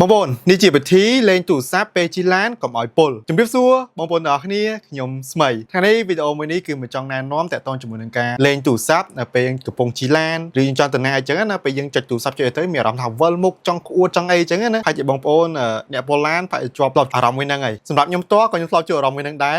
បងប្អូននេះជាវិធីលេងទូរស័ព្ទពេលជិះឡានកុំឲ្យពុលជំរាបសួរបងប្អូនទាំងអស់គ្នាខ្ញុំស្មីថ្ងៃនេះវីដេអូមួយនេះគឺមកចង់ណែនាំតាក់ទងជាមួយនឹងការលេងទូរស័ព្ទនៅពេលកំពុងជិះឡានឬយើងចង់ទៅណាអញ្ចឹងណាពេលយើងចុចទូរស័ព្ទជួយទៅមានអារម្មណ៍ថាវិលមុខចង់ក្អួតចង់អីអញ្ចឹងណាហើយជាបងប្អូនអ្នកពលឡានប្រហែលជាប់អារម្មណ៍មួយហ្នឹងហើយសម្រាប់ខ្ញុំផ្ទាល់ក៏ខ្ញុំធ្លាប់ជួបអារម្មណ៍មួយហ្នឹងដែរ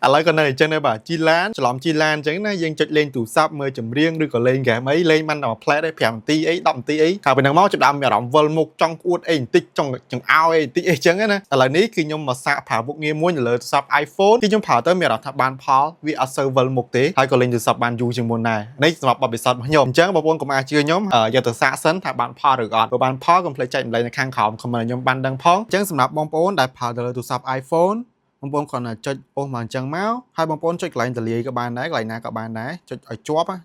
ឥឡូវក៏នៅអញ្ចឹងដែរបាទជិះឡានច្រឡំជិះឡានអញ្ចឹងណាយើងចុចលេងទូរស័ព្ទមើលចម្រៀងឬក៏លេងហ្គេមអីលេងបានតែ1ផ្លែទេ5នាទីអី10នាទីអីកាលពីហ្នឹងមកចាប់ដើមមានអារម្មណ៍វិលមុខចង់ក្អួតអីបន្តិចចង់អោយអីបន្តិចអីចឹងណាឥឡូវនេះគឺខ្ញុំមកសាកប្រើមុខងារមួយនៅលើទូរស័ព្ទ iPhone គឺខ្ញុំប្រើទៅមានអារម្មណ៍ថាបានផលវាអត់សូវវិលមុខទេហើយក៏លេងទូរស័ព្ទបានយូរជាងមុនដែរនេះសម្រាប់បទពិសោធន៍របស់ខ្ញុំអញ្ចឹងបងប្អូនកុំអាជឿខ្ញុំយកទៅសាកសិនថាបានផលឬអត់បើបានផលកុំភ្លេចចែកម្លែកនៅខាងក្រោម comment ខ្ញុំបានដឹងផងអញ្ចឹងសម្រាប់បងប្អូនដែលប្រើទៅលើទូរស័ព្ទ iPhone បងប្អូនគ្រាន់តែចុចអូសមកអញ្ចឹងមកហើយបងប្អូនចុចកន្លែងតលាយក៏បានដែរកន្លែងណាក៏បានដែរចុចឲ្យជាប់ណា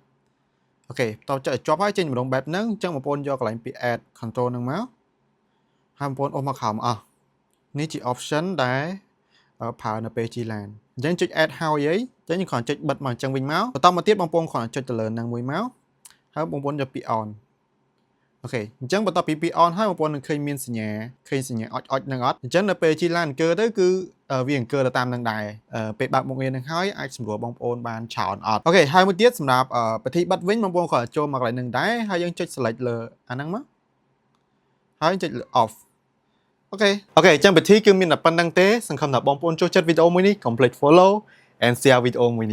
អូខេតោះចុចឲ្យជាប់ហើយចេញម្ដងបែបហ្នឹងអញ្ចឹងបងប្អូនយកកន្លែងពី add control ហ្នឹងមកហើយបងប្អូនអូសមកក្រោមអស់នេះជា option ដែលប្រើនៅពេលជិះឡានអញ្ចឹងចុច add ហើយអញ្ចឹងយើងគ្រាន់ចុចបិទមកអញ្ចឹងវិញមកបន្តមកទៀតបងប្អូនគ្រាន់ចុចទៅលើហ្នឹងមួយមកហើយបងប្អូនយកពី on អូខេអញ្ចឹងបន្ទាប់ពី on ហើយបងប្អូននឹងឃើញមានសញ្ញាអុចនឹងអត់អញ្ចឹងនៅពេលជិះឡានអង្គើទៅគឺវាអង្គើទៅតាមនឹងដែរពេលបើកមុខងារនឹងហើយអាចសម្រួលបងប្អូនបានច្រើនអត់អូខេហើយមួយទៀតសម្រាប់ពិធីបិទវិញបងប្អូនគ្រាន់ចូលមកកន្លែងនឹងដែរហើយយើងចុច select លើអាហ្នឹងមកហើយចុចលើ off អូខេអញ្ចឹងពិធីគឺមានតែប៉ុណ្្នឹងទេសង្ឃឹមថាបងប្អូនចូលចិត្តវីដេអូមួយនេះកុំភ្លេច follow and share វីដេអូមួយនេះ